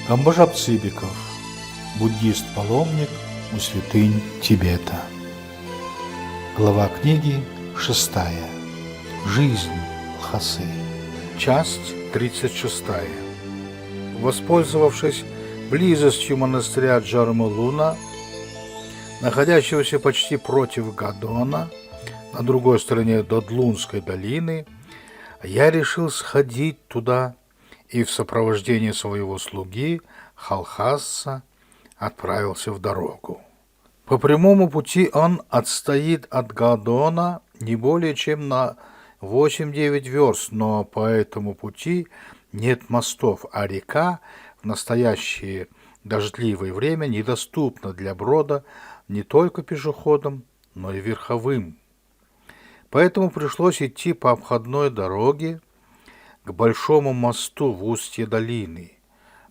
Амбажап Цыбиков, буддист-паломник у святынь Тибета. Глава книги 6. Жизнь Лхасы. Часть 36. Воспользовавшись близостью монастыря Джармалуна, находящегося почти против Гадона, на другой стороне Додлунской долины, я решил сходить туда и в сопровождении своего слуги Халхасса отправился в дорогу. По прямому пути он отстоит от Гадона не более чем на 8-9 верст, но по этому пути нет мостов, а река в настоящее дождливое время недоступна для брода не только пешеходам, но и верховым. Поэтому пришлось идти по обходной дороге к большому мосту в устье долины,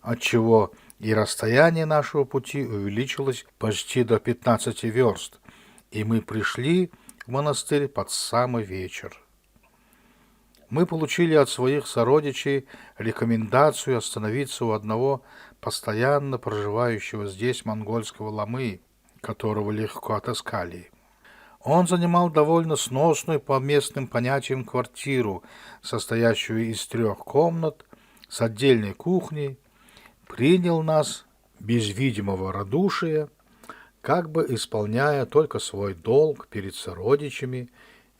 отчего и расстояние нашего пути увеличилось почти до 15 верст, и мы пришли в монастырь под самый вечер. Мы получили от своих сородичей рекомендацию остановиться у одного постоянно проживающего здесь монгольского ламы, которого легко отыскали. Он занимал довольно сносную по местным понятиям квартиру, состоящую из 3 комнат с отдельной кухней, принял нас без видимого радушия, как бы исполняя только свой долг перед сородичами,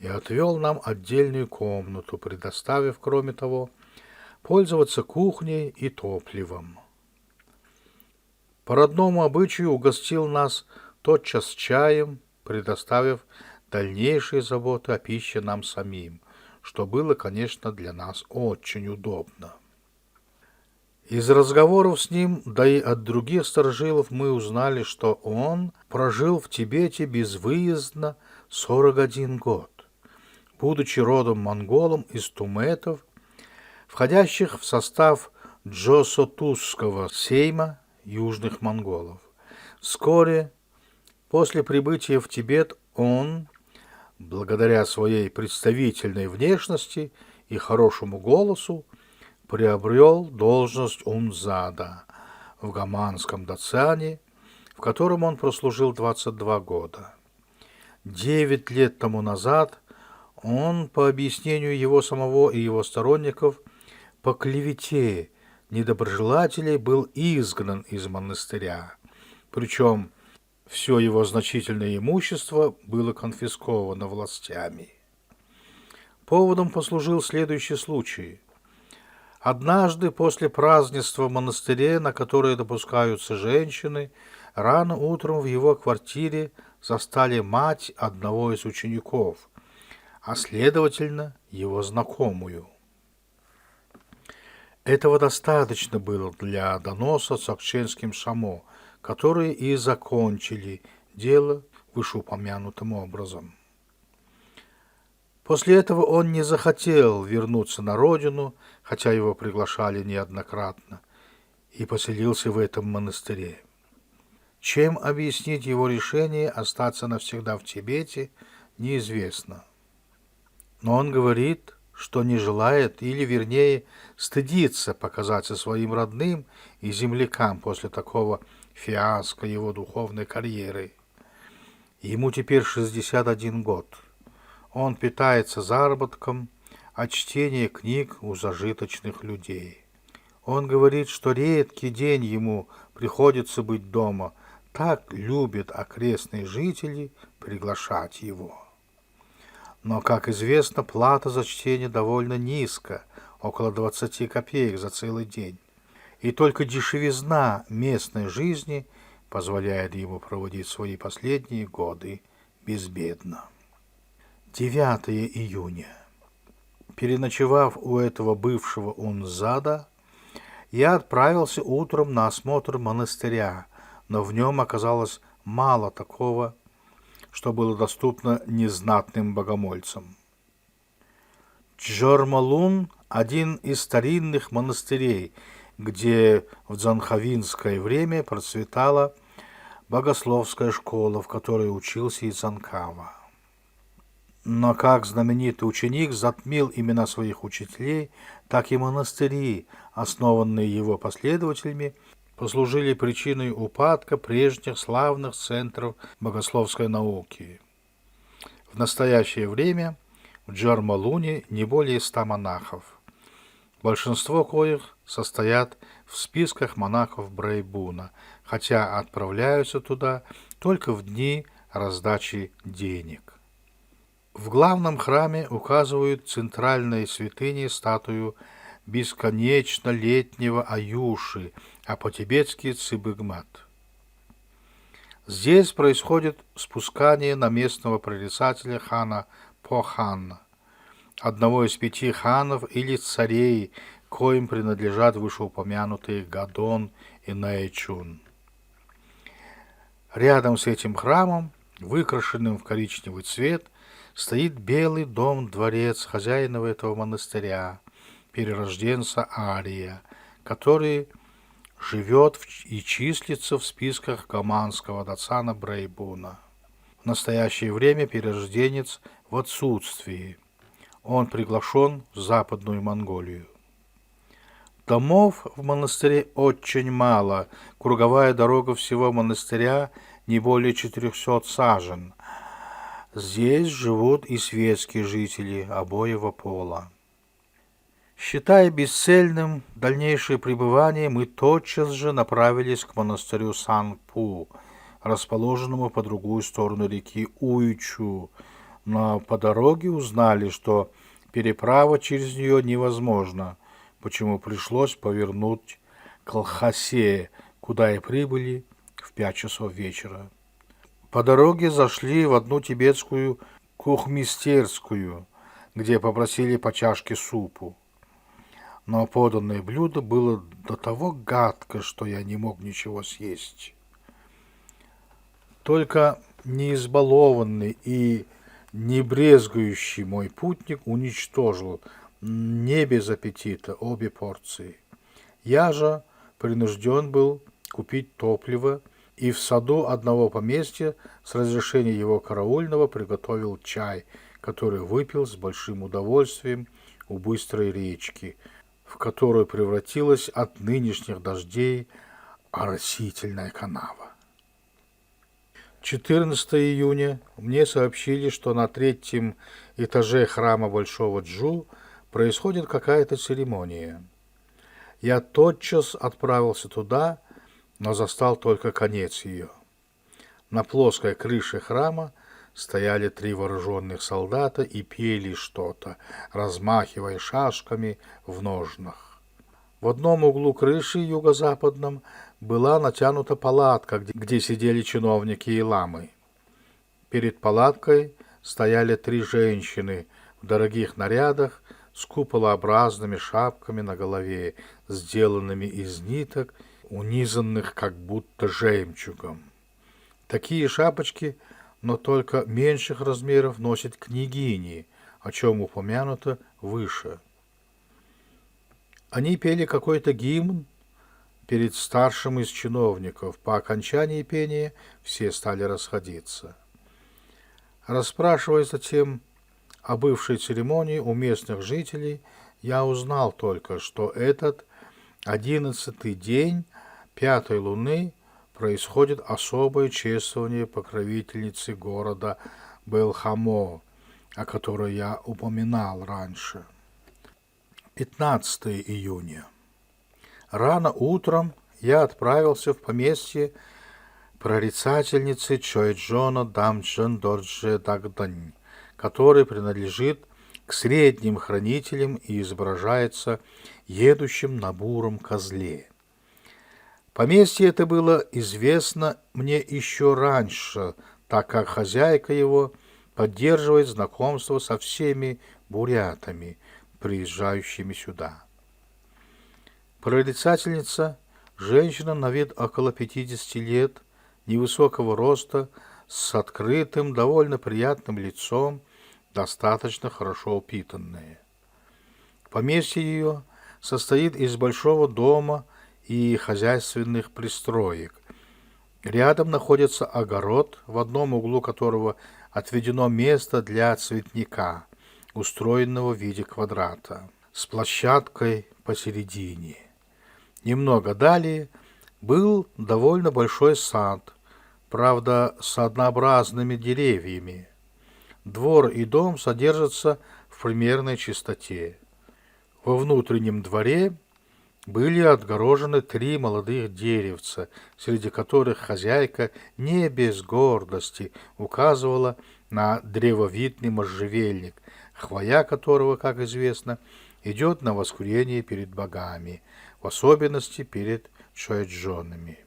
и отвел нам отдельную комнату, предоставив, кроме того, пользоваться кухней и топливом. По родному обычаю угостил нас тотчас чаем, предоставив дальнейшие заботы о пище нам самим, что было, конечно, для нас очень удобно. Из разговоров с ним, да и от других старожилов, мы узнали, что он прожил в Тибете безвыездно 41 год, будучи родом монголом из туметов, входящих в состав Джосотусского сейма южных монголов. Вскоре после прибытия в Тибет он, благодаря своей представительной внешности и хорошему голосу, приобрел должность унзада в Гаманском Дацане, в котором он прослужил 22 года. 9 лет тому назад он, по объяснению его самого и его сторонников, по клевете недоброжелателей был изгнан из монастыря, причем все его значительное имущество было конфисковано властями. Поводом послужил следующий случай. Однажды после празднества в монастыре, на которое допускаются женщины, рано утром в его квартире застали мать одного из учеников, а следовательно его знакомую. Этого достаточно было для доноса цокченским шамо, которые и закончили дело вышеупомянутым образом. После этого он не захотел вернуться на родину, хотя его приглашали неоднократно, и поселился в этом монастыре. Чем объяснить его решение остаться навсегда в Тибете, неизвестно. Но он говорит, что не желает, или вернее стыдится показаться своим родным и землякам после такого фиаско его духовной карьеры. Ему теперь 61 год. Он питается заработком от чтения книг у зажиточных людей. Он говорит, что редкий день ему приходится быть дома, так любят окрестные жители приглашать его. Но, как известно, плата за чтение довольно низкая, около 20 копеек за целый день. И только дешевизна местной жизни позволяет ему проводить свои последние годы безбедно. 9 июня. Переночевав у этого бывшего унзада, я отправился утром на осмотр монастыря, но в нем оказалось мало такого, что было доступно незнатным богомольцам. Джармалун – один из старинных монастырей, где в дзанхавинское время процветала богословская школа, в которой учился и Цанкава. Но как знаменитый ученик затмил имена своих учителей, так и монастыри, основанные его последователями, послужили причиной упадка прежних славных центров богословской науки. В настоящее время в Джармалуне не более 100 монахов, большинство коих состоят в списках монахов Брейбуна, хотя отправляются туда только в дни раздачи денег. В главном храме указывают центральной святыне статую бесконечно летнего Аюши, а по-тибетски Цибыгмат. Здесь происходит спускание на местного прорицателя хана Похана, одного из 5 ханов или царей, коим принадлежат вышеупомянутые Гадон и Наэчун. Рядом с этим храмом, выкрашенным в коричневый цвет, стоит белый дом-дворец хозяина этого монастыря, перерожденца Ария, который живет и числится в списках гаманского дацана Брейбуна. В настоящее время перерожденец в отсутствии. Он приглашен в Западную Монголию. Домов в монастыре очень мало, круговая дорога всего монастыря не более 400 сажен. Здесь живут и светские жители обоего пола. Считая бесцельным дальнейшее пребывание, мы тотчас же направились к монастырю Сан-Пу, расположенному по другую сторону реки Уйчу, но по дороге узнали, что переправа через нее невозможна, почему пришлось повернуть к Лхасе, куда и прибыли в 5 часов вечера. По дороге зашли в одну тибетскую кухмистерскую, где попросили по чашке супу. Но поданное блюдо было до того гадко, что я не мог ничего съесть. Только неизбалованный и не брезгующий мой путник уничтожил не без аппетита обе порции. Я же принужден был купить топливо и в саду одного поместья с разрешения его караульного приготовил чай, который выпил с большим удовольствием у быстрой речки, в которую превратилась от нынешних дождей оросительная канава. 14 июня мне сообщили, что на 3-м этаже храма Большого Джу происходит какая-то церемония. Я тотчас отправился туда, но застал только конец ее. На плоской крыше храма стояли 3 вооруженных солдата и пели что-то, размахивая шашками в ножнах. В одном углу крыши, юго-западном, была натянута палатка, где сидели чиновники и ламы. Перед палаткой стояли 3 женщины в дорогих нарядах с куполообразными шапками на голове, сделанными из ниток, унизанных как будто жемчугом. Такие шапочки, но только меньших размеров, носят княгини, о чем упомянуто выше. Они пели какой-то гимн перед старшим из чиновников. По окончании пения все стали расходиться. Расспрашивая затем о бывшей церемонии у местных жителей, я узнал только, что этот 11-й день 5-й луны происходит особое чествование покровительницы города Белхамо, о которой я упоминал раньше. 15 июня. Рано утром я отправился в поместье прорицательницы Чойджона Дамджен Дорджи Дагдань, который принадлежит к средним хранителям и изображается едущим на буром козле. Поместье это было известно мне еще раньше, так как хозяйка его поддерживает знакомство со всеми бурятами, приезжающими сюда. Прорицательница, женщина на вид около 50 лет, невысокого роста, с открытым, довольно приятным лицом, достаточно хорошо упитанная. Поместье ее состоит из большого дома и хозяйственных пристроек. Рядом находится огород, в одном углу которого отведено место для цветника, устроенного в виде квадрата, с площадкой посередине. Немного далее Был довольно большой сад, правда, с однообразными деревьями. Двор и дом содержатся в примерной чистоте. Во внутреннем дворе были отгорожены 3 молодых деревца, среди которых хозяйка не без гордости указывала на древовидный можжевельник, хвоя которого, как известно, идет на воскурение перед богами, в особенности перед чоэджонами.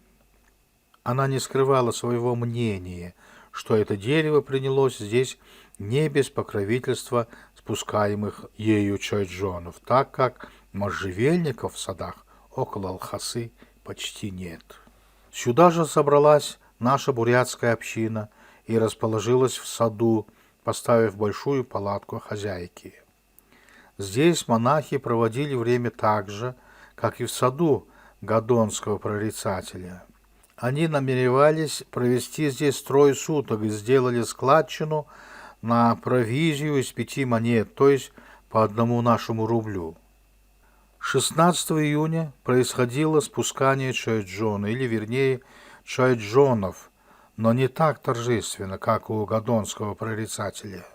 Она не скрывала своего мнения, что это дерево принялось здесь не без покровительства спускаемых ею чоэджонов, так как можжевельников в садах около Лхасы почти нет. Сюда же собралась наша бурятская община и расположилась в саду, поставив большую палатку хозяйки. Здесь монахи проводили время так же, как и в саду гадонского прорицателя. Они намеревались провести здесь 3 суток и сделали складчину на провизию из 5 монет, то есть по 1 нашему рублю. 16 июня происходило спускание чоэджона, или вернее чоэджонов, но не так торжественно, как у гадонского прорицателя.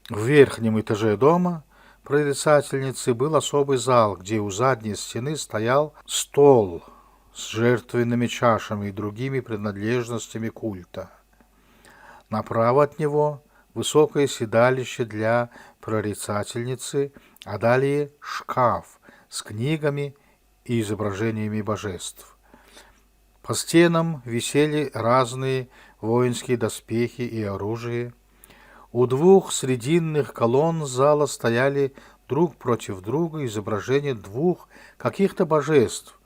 В верхнем этаже дома прорицательницы был особый зал, где у задней стены стоял стол с жертвенными чашами и другими принадлежностями культа. Направо от него высокое седалище для прорицательницы, а далее шкаф с книгами и изображениями божеств. По стенам висели разные воинские доспехи и оружие. У 2 срединных колонн зала стояли друг против друга изображения 2 каких-то божеств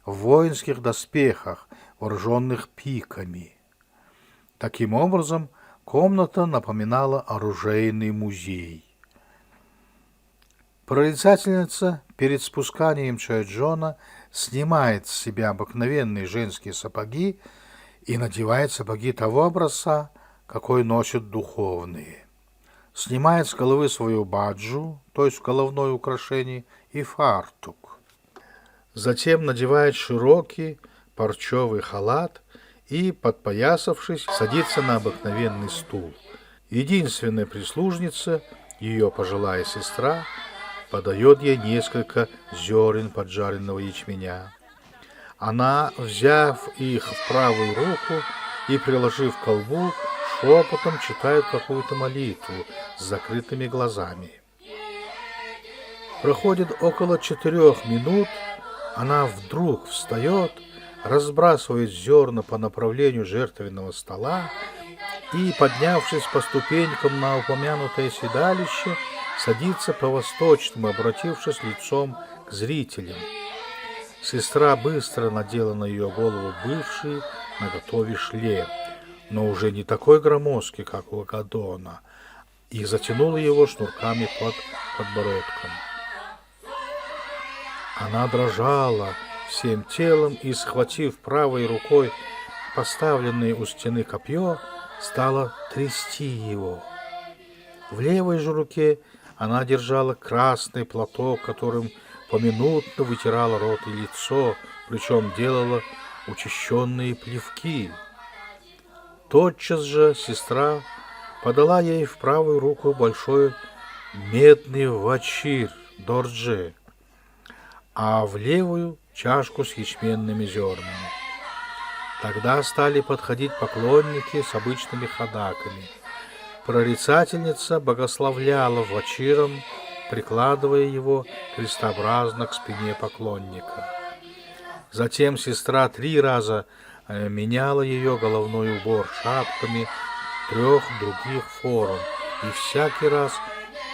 в воинских доспехах, вооруженных пиками. Таким образом, комната напоминала оружейный музей. Прорицательница перед спусканием чоэджона снимает с себя обыкновенные женские сапоги и надевает сапоги того образца, какой носят духовные. Снимает с головы свою баджу, то есть головное украшение, и фартук. Затем надевает широкий парчевый халат и, подпоясавшись, садится на обыкновенный стул. Единственная прислужница, ее пожилая сестра, подает ей несколько зерен поджаренного ячменя. Она, взяв их в правую руку и приложив к колбу, шепотом читает какую-то молитву с закрытыми глазами. Проходит около 4 минут, она вдруг встает, разбрасывает зерна по направлению жертвенного стола и, поднявшись по ступенькам на упомянутое седалище, садится по-восточному, обратившись лицом к зрителям. Сестра быстро надела на ее голову бывший наготове шлем, но уже не такой громоздкий, как у Гадона, и затянула его шнурками под подбородком. Она дрожала всем телом и, схватив правой рукой поставленное у стены копье, стала трясти его. В левой же руке она держала красный платок, которым поминутно вытирала рот и лицо, причем делала учащенные плевки. Тотчас же сестра подала ей в правую руку большой медный вачир, дорджи, а в левую чашку с ячменными зернами. Тогда стали подходить поклонники с обычными ходаками. Прорицательница богословляла вачиром, прикладывая его крестообразно к спине поклонника. Затем сестра 3 раза меняла ее головной убор шапками 3 других форм, и всякий раз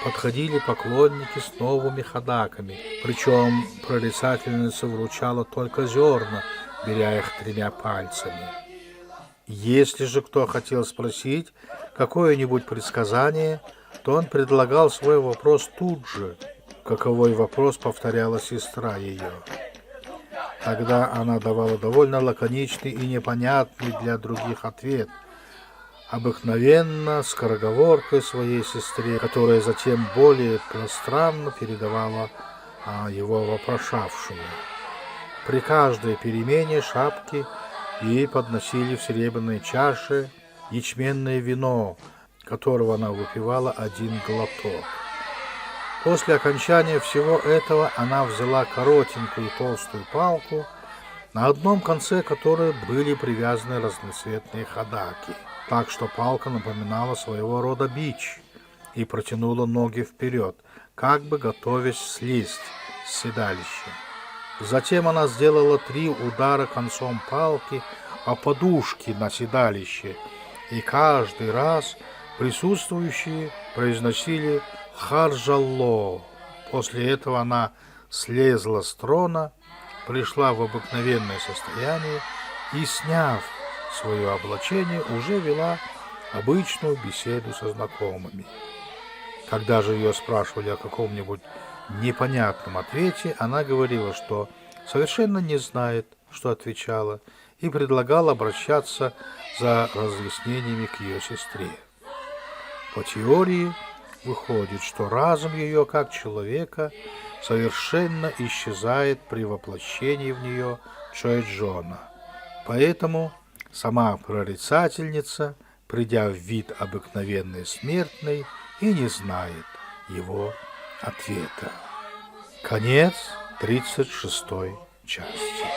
подходили поклонники с новыми ходаками, причем прорицательница вручала только зерна, беря их 3 пальцами. Если же кто хотел спросить какое-нибудь предсказание, то он предлагал свой вопрос тут же, каковой вопрос повторяла сестра ее. Тогда она давала довольно лаконичный и непонятный для других ответ, обыкновенно скороговоркой своей сестре, которая затем более пространно передавала его вопрошавшему. При каждой перемене шапки ей подносили в серебряной чаше ячменное вино, которого она выпивала один глоток. После окончания всего этого она взяла коротенькую толстую палку, на одном конце которой были привязаны разноцветные ходаки, так что палка напоминала своего рода бич, и протянула ноги вперед, как бы готовясь слезть с седалища. Затем она сделала 3 удара концом палки о подушки на седалище, и каждый раз присутствующие произносили «Харжалло». После этого она слезла с трона, пришла в обыкновенное состояние и, сняв свое облачение, уже вела обычную беседу со знакомыми. Когда же ее спрашивали о каком-нибудь непонятном ответе, она говорила, что совершенно не знает, что отвечала, и предлагала обращаться за разъяснениями к ее сестре. По теории выходит, что разум ее, как человека, совершенно исчезает при воплощении в нее Чоэджона. Поэтому сама прорицательница, придя в вид обыкновенной смертной, и не знает его ответа. Конец 36 части.